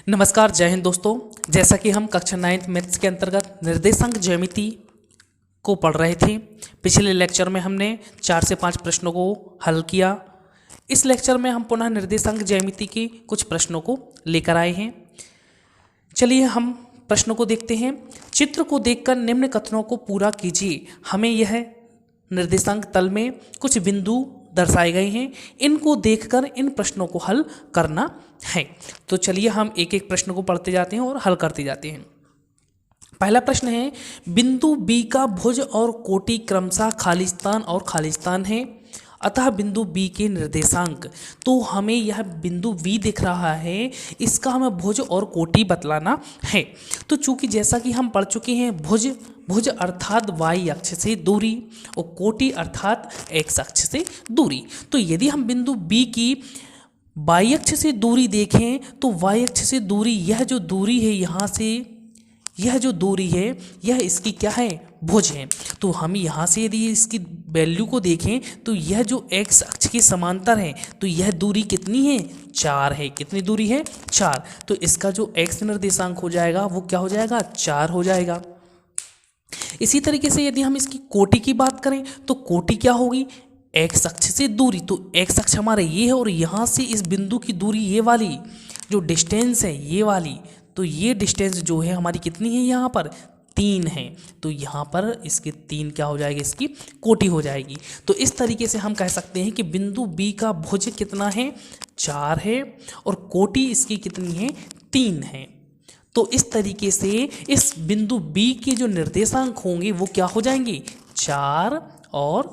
नमस्कार, जय हिंद दोस्तों। जैसा कि हम कक्षा 9th मैथ्स के अंतर्गत निर्देशांक ज्यामिति को पढ़ रहे थे, पिछले लेक्चर में हमने 4 से 5 प्रश्नों को हल किया। इस लेक्चर में हम पुनः निर्देशांक ज्यामिति के कुछ प्रश्नों को लेकर आए हैं। चलिए हम प्रश्नों को देखते हैं। चित्र को देखकर निम्न कथनों को पूरा कीजिए। हमें यह निर्देशांक तल में कुछ बिंदु दर्शाए गए हैं, इनको देखकर इन प्रश्नों को हल करना है। तो चलिए हम एक एक प्रश्न को पढ़ते जाते हैं और हल करते जाते हैं। पहला प्रश्न है, बिंदु बी का भुज और कोटि क्रमशः खालिस्तान और खालिस्तान है, अतः बिंदु बी के निर्देशांक। तो हमें यह बिंदु बी दिख रहा है, इसका हमें भुज और कोटि बतलाना है। तो चूंकि जैसा कि हम पढ़ चुके हैं, भुज अर्थात वाई अक्ष से दूरी और कोटि अर्थात एक्स अक्ष से दूरी। तो यदि हम बिंदु बी की वाई अक्ष से दूरी देखें तो वाई अक्ष से दूरी, यह जो दूरी है यहाँ से, यह जो दूरी है यह इसकी क्या है, भुज है। तो हम यहाँ से यदि इसकी वैल्यू को देखें तो यह जो एक्स अक्ष के समांतर है, तो यह दूरी कितनी है, 4 है। कितनी दूरी है, 4। तो इसका जो एक्स निर्देशांक हो जाएगा वो क्या हो जाएगा, 4 हो जाएगा। इसी तरीके से यदि हम इसकी कोटि की बात करें तो कोटि क्या होगी, एक्स अक्ष से दूरी। तो एक्स अक्ष हमारा ये है और यहाँ से इस बिंदु की दूरी, ये वाली जो डिस्टेंस है ये वाली, तो ये डिस्टेंस जो है हमारी कितनी है, यहाँ पर 3 है। तो यहाँ पर इसके 3 क्या हो जाएगी, इसकी कोटि हो जाएगी। तो इस तरीके से हम कह सकते हैं कि बिंदु बी का भुज कितना है, 4 है, और कोटि इसकी कितनी है, 3 है। तो इस तरीके से इस बिंदु बी के जो निर्देशांक होंगे वो क्या हो जाएंगे, 4 और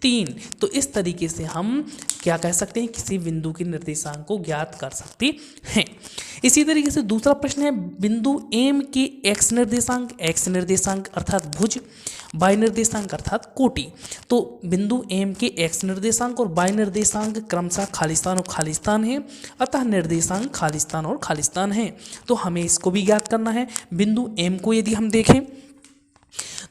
3। तो इस तरीके से हम क्या कह सकते हैं, किसी बिंदु के निर्देशांक को ज्ञात कर सकते हैं। इसी तरीके से दूसरा प्रश्न है, बिंदु एम के एक्स निर्देशांक अर्थात भुज, वाई निर्देशांक अर्थात कोटि। तो बिंदु एम के एक्स निर्देशांक और वाई निर्देशांक क्रमशः खालिस्तान और खालिस्तान है, अतः निर्देशांक खालिस्तान और खालिस्तान है। तो हमें इसको भी ज्ञात करना है। बिंदु एम को यदि हम देखें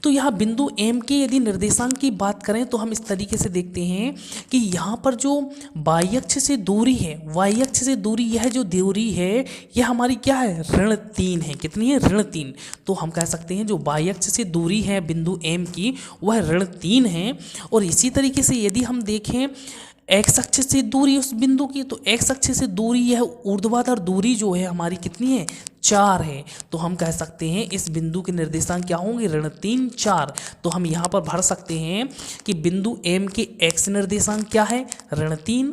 तो यहाँ बिंदु एम के यदि निर्देशांक की बात करें तो हम इस तरीके से देखते हैं कि यहाँ पर जो वाई अक्ष से दूरी है, वाई अक्ष से दूरी, यह जो दूरी है यह हमारी क्या है, ऋण 3 है। कितनी है, ऋण 3। तो हम कह सकते हैं जो वाई अक्ष से दूरी है बिंदु एम की वह ऋण 3 है। और इसी तरीके से यदि हम देखें एक्स अक्ष से दूरी उस बिंदु की, तो एक्स अक्ष से दूरी, यह ऊर्ध्वाधर दूरी जो है हमारी कितनी है, 4 है। तो हम कह सकते हैं इस बिंदु के निर्देशांक क्या होंगे, ऋण 3, 4। तो हम यहाँ पर भर सकते हैं कि बिंदु एम के एक्स निर्देशांक क्या है, ऋण 3,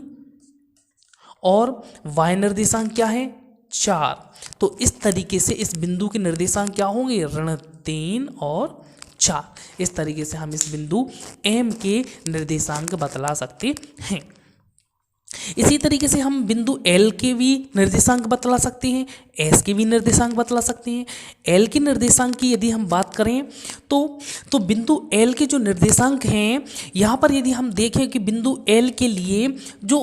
और वाई निर्देशांक क्या है, 4। तो इस तरीके से इस बिंदु के निर्देशांक क्या होंगे, ऋण 3 और 4। इस तरीके से हम इस बिंदु एम के निर्देशांक बतला सकते हैं। इसी तरीके से हम बिंदु एल के भी निर्देशांक बतला सकते हैं, एस के भी निर्देशांक बतला सकते हैं। एल के निर्देशांक की यदि हम बात करें तो बिंदु एल के जो निर्देशांक हैं, यहाँ पर यदि हम देखें कि बिंदु एल के लिए जो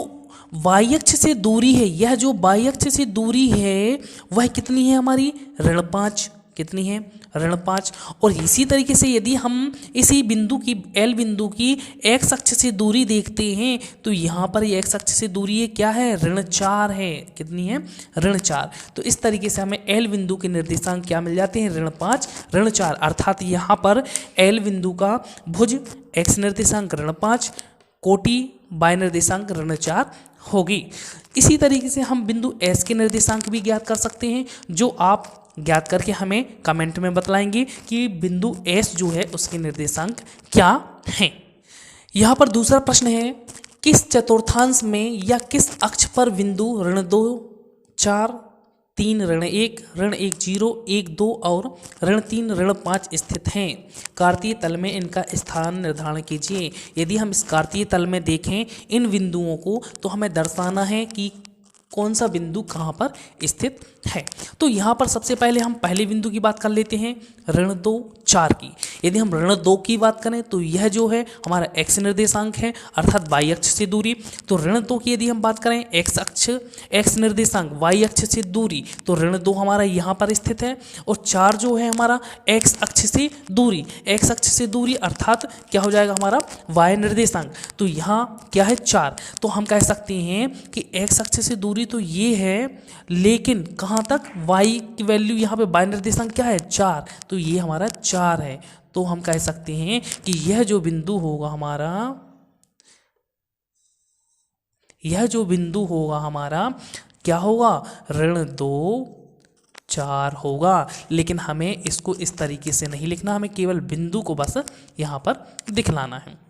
वाई अक्ष से दूरी है, यह जो वाई अक्ष से दूरी है वह कितनी है हमारी, ऋण 5। कितनी है, ऋण 5। और इसी तरीके से यदि हम इसी बिंदु की, एल बिंदु की एक्स अक्ष से दूरी देखते हैं तो यहाँ पर एक्स अक्ष से दूरी है क्या है, ऋण 4 है। कितनी है, ऋण 4। तो इस तरीके से हमें एल बिंदु के निर्देशांक क्या मिल जाते हैं, ऋण 5, ऋण 4। अर्थात यहाँ पर एल बिंदु का भुज एक्स निर्देशांक ऋण 5, कोटि वाई निर्देशांक ऋण 4 होगी। इसी तरीके से हम बिंदु एस के निर्देशांक भी ज्ञात कर सकते हैं, जो आप ज्ञात करके हमें कमेंट में बतलाएंगे कि बिंदु एस जो है उसके निर्देशांक क्या हैं। यहाँ पर दूसरा प्रश्न है, किस चतुर्थांश में या किस अक्ष पर बिंदु ऋण 2, 4, 3, ऋण 1, ऋण 1, 0, 1, 2 और ऋण 3, ऋण 5 स्थित हैं। कार्तीय तल में इनका स्थान निर्धारण कीजिए। यदि हम इस कार्तीय तल में देखें इन बिंदुओं को तो हमें दर्शाना है कि कौन सा बिंदु कहाँ पर स्थित है। तो यहाँ पर सबसे पहले हम पहले बिंदु की बात कर लेते हैं, ऋण 2, 4 की। यदि हम ऋण 2 की बात करें तो यह जो है हमारा एक्स निर्देशांक है, अर्थात वाई अक्ष से दूरी। तो ऋण 2 की यदि हम बात करें, एक्स निर्देशांक वाई अक्ष से दूरी, तो ऋण 2 हमारा यहाँ पर स्थित है। और 4 जो है हमारा एक्स अक्ष से दूरी, एक्स अक्ष से दूरी अर्थात क्या हो जाएगा हमारा वाई निर्देशांक। तो यहाँ क्या है 4। तो हम कह सकते हैं कि एक्स अक्ष से दूरी दूरी तो ये है, लेकिन कहाँ तक, y की वैल्यू यहाँ पे y निर्देशांक क्या है 4, तो ये हमारा 4 है। तो हम कह सकते हैं कि यह जो बिंदु होगा हमारा, यह जो बिंदु होगा हमारा क्या होगा, ऋण 2 4 होगा। लेकिन हमें इसको इस तरीके से नहीं लिखना, हमें केवल बिंदु को बस यहाँ पर दिखलाना है।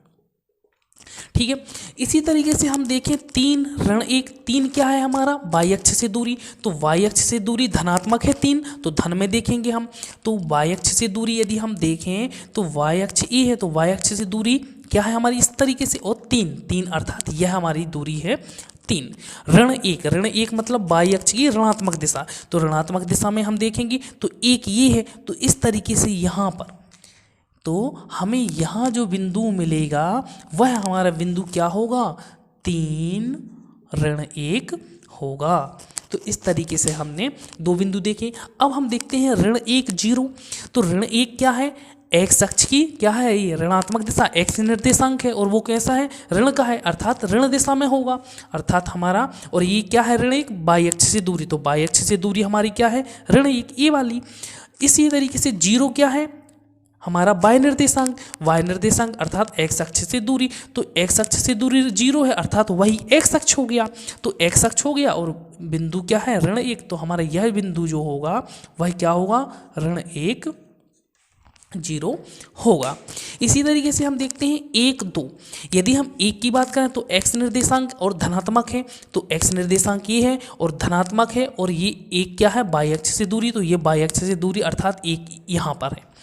ठीक है, इसी तरीके से हम देखें 3 ऋण 1, 3 क्या है हमारा, y अक्ष से दूरी, तो y अक्ष से दूरी धनात्मक है 3, तो धन में देखेंगे हम। तो y अक्ष से दूरी यदि हम देखें तो y अक्ष ए है, तो y अक्ष से दूरी क्या है हमारी इस तरीके से, और 3 अर्थात यह हमारी दूरी है 3। ऋण 1 मतलब y अक्ष की ऋणात्मक दिशा, तो ऋणात्मक दिशा में हम देखेंगे तो 1 ये है, तो इस तरीके से यहाँ पर, तो हमें यहाँ जो बिंदु मिलेगा वह हमारा बिंदु क्या होगा, 3 ऋण 1 होगा। तो इस तरीके से हमने 2 बिंदु देखे। अब हम देखते हैं ऋण 1 0, तो ऋण 1 क्या है, x अक्ष की क्या है, ये ऋणात्मक दिशा, x निर्देशांक है, और वो कैसा है, ऋण का है, अर्थात ऋण दिशा में होगा, अर्थात हमारा, और ये क्या है ऋण 1 y अक्ष से दूरी, तो y अक्ष से दूरी हमारी क्या है, ऋण 1 ये वाली। इसी तरीके से 0 क्या है हमारा, y निर्देशांक अर्थात x अक्ष से दूरी, तो x अक्ष से दूरी 0 है, अर्थात वही x अक्ष हो गया, तो x अक्ष हो गया, और बिंदु क्या है ऋण 1, तो हमारा यह बिंदु जो होगा वह क्या होगा, ऋण 1 0 होगा। इसी तरीके से हम देखते हैं 1 2, यदि हम 1 की बात करें तो x निर्देशांक और धनात्मक है, तो x निर्देशांक ये है और धनात्मक है, और ये 1 क्या है y अक्ष से दूरी, तो ये y अक्ष से दूरी अर्थात 1 यहाँ पर है।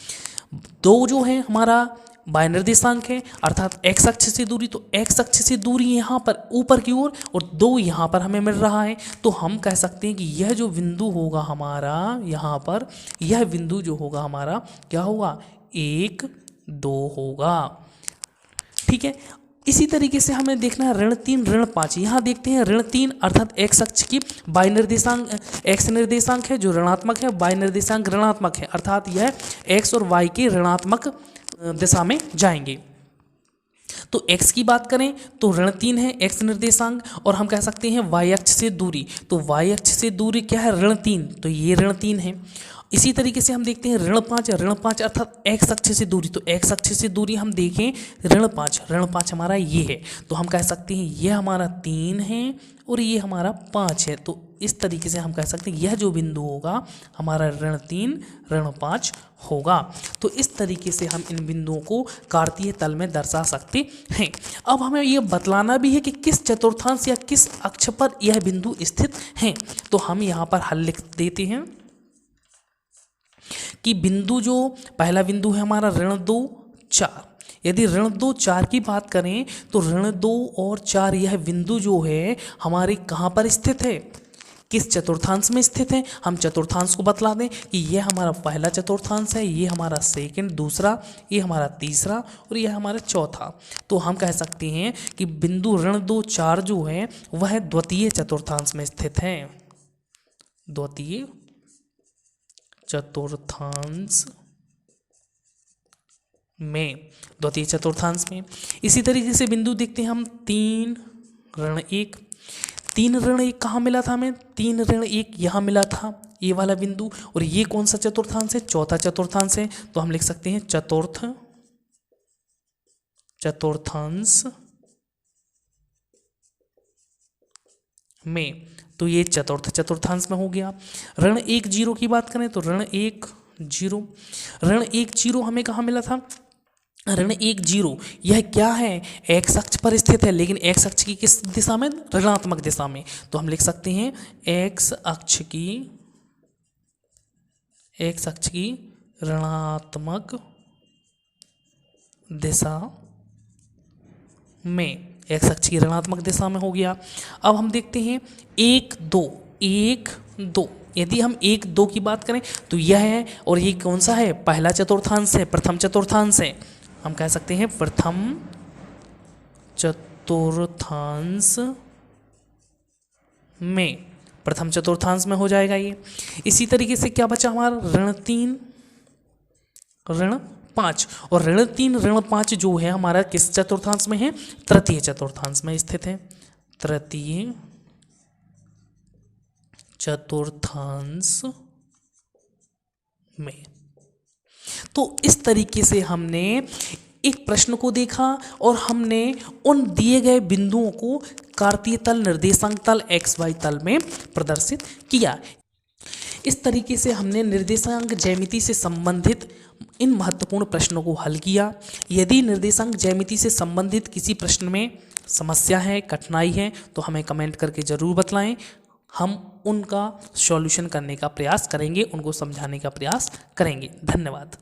2 जो है हमारा y निर्देशांक है, अर्थात x अक्ष से दूरी, तो x अक्ष से दूरी यहाँ पर ऊपर की ओर, और 2 यहाँ पर हमें मिल रहा है, तो हम कह सकते हैं कि यह जो बिंदु होगा हमारा यहाँ पर, यह बिंदु जो होगा हमारा क्या होगा, 1 2 होगा। ठीक है, इसी तरीके से हमें देखना है ऋण 3 ऋण 5, यहाँ देखते हैं ऋण 3 अर्थात x अक्ष की y निर्देशांक, x निर्देशांक है जो ऋणात्मक है, y निर्देशांक ऋणात्मक है, अर्थात यह x और y के ऋणात्मक दिशा में जाएंगे। तो x की बात करें तो ऋण 3 है x निर्देशांक, और हम कह सकते हैं y अक्ष से दूरी, तो y अक्ष से दूरी क्या है, ऋण 3, तो ये ऋण 3 है। इसी तरीके से हम देखते हैं ऋण 5 अर्थात x अक्ष से दूरी, तो x अक्ष से दूरी हम देखें ऋण 5 हमारा ये है, तो हम कह सकते हैं ये हमारा 3 है और ये हमारा 5 है। तो इस तरीके से हम कह सकते हैं यह जो बिंदु होगा हमारा ऋण 3 ऋण 5 होगा। तो इस तरीके से हम इन बिंदुओं को कार्तीय तल में दर्शा सकते हैं। अब हमें यह बतलाना भी है कि किस चतुर्थांश या किस अक्ष पर यह बिंदु स्थित हैं। तो हम यहाँ पर हल लिख देते हैं कि बिंदु जो पहला बिंदु है हमारा ऋण 2 4, यदि ऋण 2 4 की बात करें तो ऋण 2 और 4 यह बिंदु जो है हमारे कहाँ पर स्थित है, किस चतुर्थांश में स्थित है। हम चतुर्थांश को बतला दें कि यह हमारा पहला चतुर्थांश है, ये हमारा सेकंड दूसरा, ये हमारा तीसरा और यह हमारा चौथा। तो हम कह सकते हैं कि बिंदु ऋण 2 4 जो है वह द्वितीय चतुर्थांश में स्थित है, द्वितीय चतुर्थांश में, द्वितीय चतुर्थांश में। इसी तरीके से बिंदु देखते हैं हम 3 ऋण 1, 3 ऋण 1 कहाँ मिला था हमें, 3 ऋण 1 यहाँ मिला था ये वाला बिंदु, और ये कौन सा चतुर्थांश है, चौथा चतुर्थांश है। तो हम लिख सकते हैं चतुर्थ चतुर्थांश में, तो ये चतुर्थ चतुर्थांश में हो गया। ऋण 1 0 की बात करें तो ऋण 1 0 हमें कहाँ मिला था, ऋण 1 0 यह क्या है, x अक्ष पर स्थित है, लेकिन x अक्ष की किस दिशा में, ऋणात्मक दिशा में। तो हम लिख सकते हैं x अक्ष की ऋणात्मक दिशा में, x अक्ष की ऋणात्मक दिशा में हो गया। अब हम देखते हैं 1 2, यदि हम 1 2 की बात करें तो यह है, और ये कौन सा है, पहला चतुर्थांश है, प्रथम चतुर्थांश है। हम कह सकते हैं प्रथम चतुर्थांश में हो जाएगा ये। इसी तरीके से क्या बचा हमारा, ऋण 3 ऋण 5, और ऋण 3 ऋण 5 जो है हमारा किस चतुर्थांश में है, तृतीय चतुर्थांश में स्थित है, तृतीय चतुर्थांश में। तो इस तरीके से हमने एक प्रश्न को देखा और हमने उन दिए गए बिंदुओं को कार्तीय तल, निर्देशांक तल, एक्स वाई तल में प्रदर्शित किया। इस तरीके से हमने निर्देशांक ज्यामिति से संबंधित इन महत्वपूर्ण प्रश्नों को हल किया। यदि निर्देशांक ज्यामिति से संबंधित किसी प्रश्न में समस्या है, कठिनाई है, तो हमें कमेंट करके ज़रूर बतलाएं। हम उनका सॉल्यूशन करने का प्रयास करेंगे, उनको समझाने का प्रयास करेंगे। धन्यवाद।